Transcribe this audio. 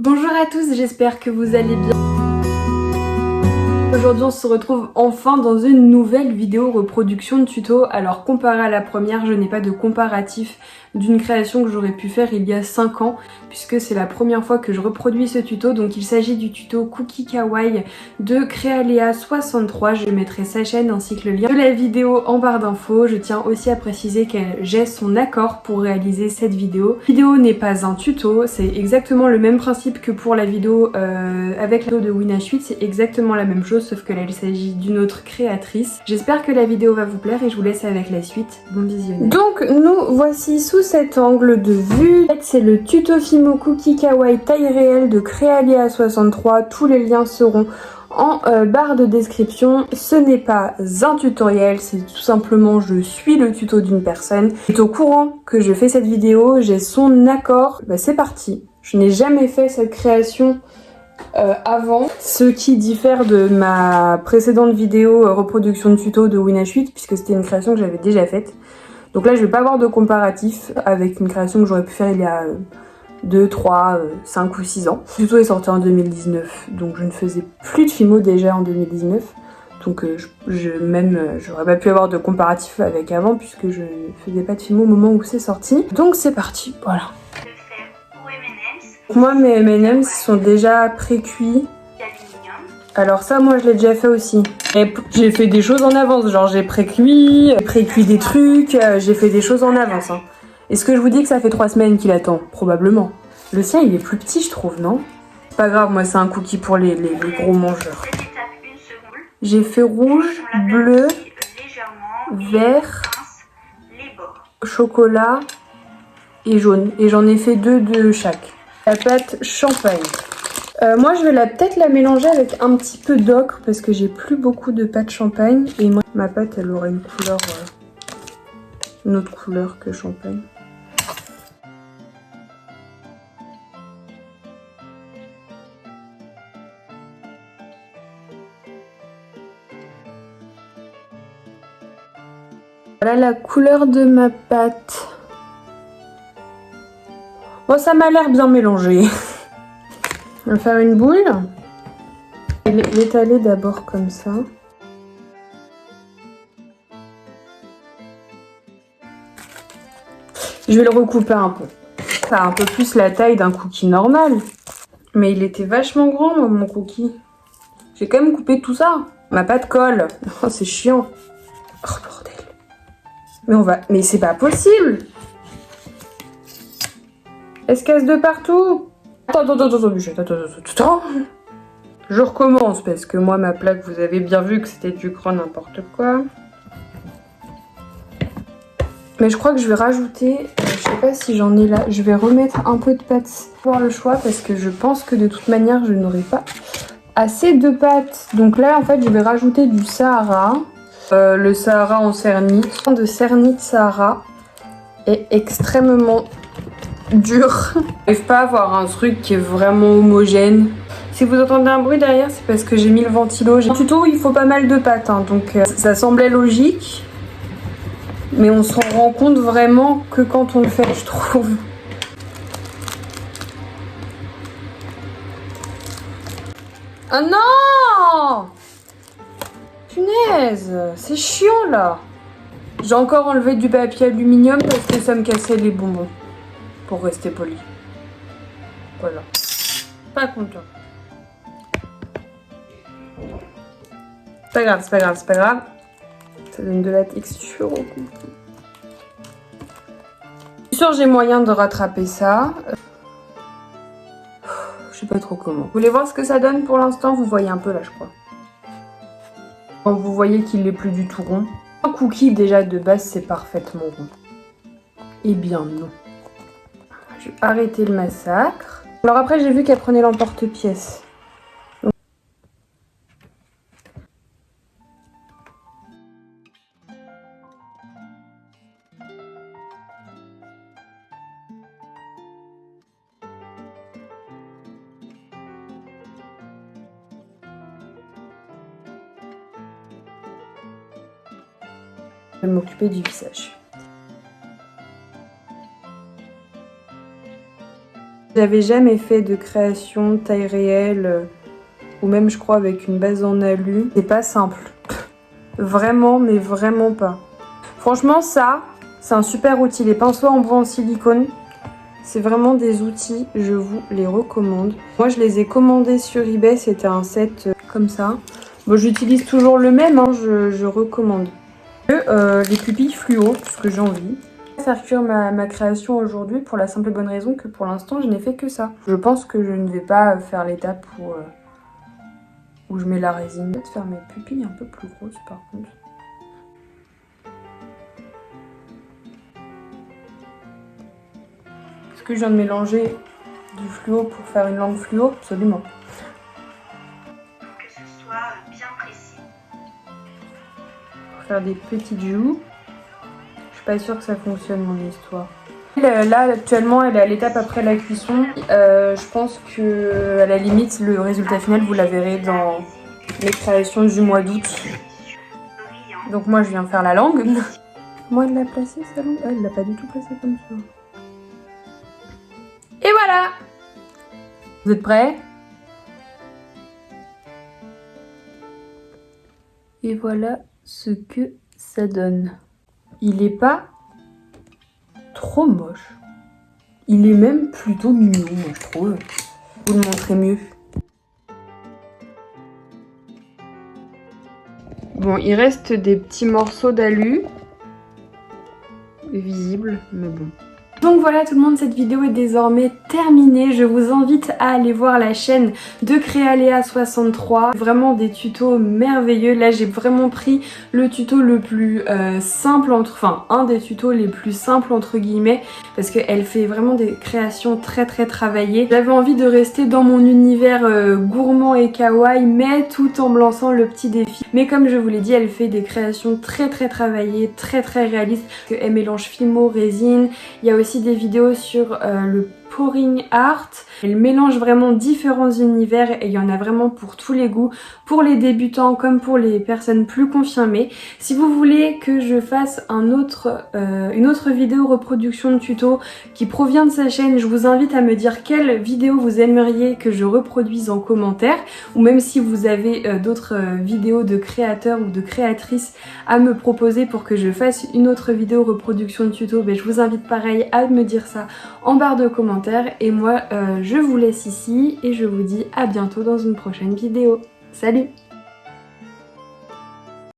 Bonjour à tous, j'espère que vous allez bien. Aujourd'hui on se retrouve enfin dans une nouvelle vidéo reproduction de tuto. Alors comparé à la première, je n'ai pas de comparatif d'une création que j'aurais pu faire il y a 5 ans puisque c'est la première fois que je reproduis ce tuto. Donc il s'agit du tuto Cookie Kawaii de Créaléa63. Je mettrai sa chaîne ainsi que le lien de la vidéo en barre d'infos. Je tiens aussi à préciser que j'ai son accord pour réaliser cette vidéo. La vidéo n'est pas un tuto, c'est exactement le même principe que pour la vidéo avec la vidéo de Winash8, c'est exactement la même chose sauf que là il s'agit d'une autre créatrice. J'espère que la vidéo va vous plaire et je vous laisse avec la suite. Bon visionnage. Donc nous voici sous cet angle de vue. En fait, c'est le tuto Fimo Cookie Kawaii taille réelle de Créaléa63. Tous les liens seront en barre de description. Ce n'est pas un tutoriel, c'est tout simplement je suis le tuto d'une personne. Elle est au courant que je fais cette vidéo, j'ai son accord. Bah, c'est parti. Je n'ai jamais fait cette création avant, ce qui diffère de ma précédente vidéo reproduction de tuto de Winash8 puisque c'était une création que j'avais déjà faite. Donc là je vais pas avoir de comparatif avec une création que j'aurais pu faire il y a 2, 3, 5 ou 6 ans. Le tuto est sorti en 2019 donc je ne faisais plus de Fimo déjà en 2019. Donc j'aurais pas pu avoir de comparatif avec avant puisque je ne faisais pas de Fimo au moment où c'est sorti. Donc c'est parti, voilà. Moi mes M&M's sont déjà pré-cuits. Alors ça moi je l'ai déjà fait aussi. J'ai fait des choses en avance, genre j'ai pré-cuit des trucs, j'ai fait des choses en avance. Hein. Est-ce que je vous dis que ça fait 3 semaines qu'il attend? Probablement. Le sien il est plus petit je trouve, non? C'est pas grave, moi c'est un cookie pour les gros mangeurs. J'ai fait rouge, bleu, vert, chocolat et jaune. Et j'en ai fait 2 de chaque. La pâte champagne. Moi je vais peut-être la mélanger avec un petit peu d'ocre parce que j'ai plus beaucoup de pâte champagne et moi ma pâte elle aurait une couleur, une autre couleur que champagne. Voilà la couleur de ma pâte. Bon ça m'a l'air bien mélangé. On va faire une boule. L'étaler d'abord comme ça. Je vais le recouper un peu. Ça a un peu plus la taille d'un cookie normal. Mais il était vachement grand moi, mon cookie. J'ai quand même coupé tout ça. Ma pâte colle. Oh c'est chiant. Oh bordel. Mais c'est pas possible. Elle se casse de partout. Attends. Je recommence parce que moi ma plaque vous avez bien vu que c'était du grand n'importe quoi. Mais je crois que je vais rajouter, je sais pas si j'en ai là, je vais remettre un peu de pâte pour le choix parce que je pense que de toute manière je n'aurai pas assez de pâte. Donc là en fait je vais rajouter du Sahara, le Sahara en cernite. De cernite Sahara est extrêmement dur. J'arrive pas à avoir un truc qui est vraiment homogène. Si vous entendez un bruit derrière, c'est parce que j'ai mis le ventilo. Dans le tuto, il faut pas mal de pâte, hein, donc ça semblait logique. Mais on s'en rend compte vraiment que quand on le fait, je trouve. Ah non! Punaise, c'est chiant là. J'ai encore enlevé du papier aluminium parce que ça me cassait les bonbons. Pour rester poli. Voilà. Pas content. C'est pas grave. Ça donne de la texture au cookie. Je suis sûre j'ai moyen de rattraper ça. Je sais pas trop comment. Vous voulez voir ce que ça donne pour l'instant? Vous voyez un peu là je crois. Quand vous voyez qu'il n'est plus du tout rond. Un cookie déjà de base c'est parfaitement rond. Eh bien non. Je vais arrêter le massacre. Alors après j'ai vu qu'elle prenait l'emporte-pièce. Je vais m'occuper du visage. J'avais jamais fait de création taille réelle ou même je crois avec une base en alu. C'est pas simple. Vraiment, mais vraiment pas. Franchement ça, c'est un super outil. Les pinceaux en bois en silicone, c'est vraiment des outils, je vous les recommande. Moi je les ai commandés sur eBay, c'était un set comme ça. Bon, j'utilise toujours le même, hein, je recommande. Les pupilles fluo, parce que j'ai envie. Faire cuire ma création aujourd'hui pour la simple et bonne raison que pour l'instant je n'ai fait que ça. Je pense que je ne vais pas faire l'étape où je mets la résine. Je vais faire mes pupilles un peu plus grosses par contre. Est-ce que je viens de mélanger du fluo pour faire une langue fluo? Absolument. Que ce soit bien précis. Pour faire des petites joues. Je suis pas sûre que ça fonctionne mon histoire. Là actuellement elle est à l'étape après la cuisson. Je pense que à la limite le résultat final vous la verrez dans les créations du mois d'août. Donc moi je viens faire la langue. Moi elle l'a placée sa langue. Elle l'a pas du tout placée comme ça. Et voilà. Vous êtes prêts? Et voilà ce que ça donne. Il est pas trop moche. Il est même plutôt mignon, moi je trouve. Vous le montrez mieux. Bon, il reste des petits morceaux d'alu. Visibles, mais bon. Donc voilà tout le monde, cette vidéo est désormais terminée. Je vous invite à aller voir la chaîne de Créaléa63. Vraiment des tutos merveilleux. Là j'ai vraiment pris le tuto le plus simple, enfin un des tutos les plus simples entre guillemets, parce qu'elle fait vraiment des créations très travaillées. J'avais envie de rester dans mon univers gourmand et kawaii, mais tout en me lançant le petit défi. Mais comme je vous l'ai dit, elle fait des créations très travaillées, très réalistes. Elle mélange Fimo, résine. Il y a aussi des vidéos sur le pouring art. Elle mélange vraiment différents univers et il y en a vraiment pour tous les goûts, pour les débutants comme pour les personnes plus confirmées. Si vous voulez que je fasse une autre vidéo reproduction de tuto qui provient de sa chaîne, je vous invite à me dire quelle vidéo vous aimeriez que je reproduise en commentaire, ou même si vous avez d'autres vidéos de créateurs ou de créatrices à me proposer pour que je fasse une autre vidéo reproduction de tuto, je vous invite pareil à me dire ça en barre de commentaires. Et moi je vous laisse ici et je vous dis à bientôt dans une prochaine vidéo. Salut!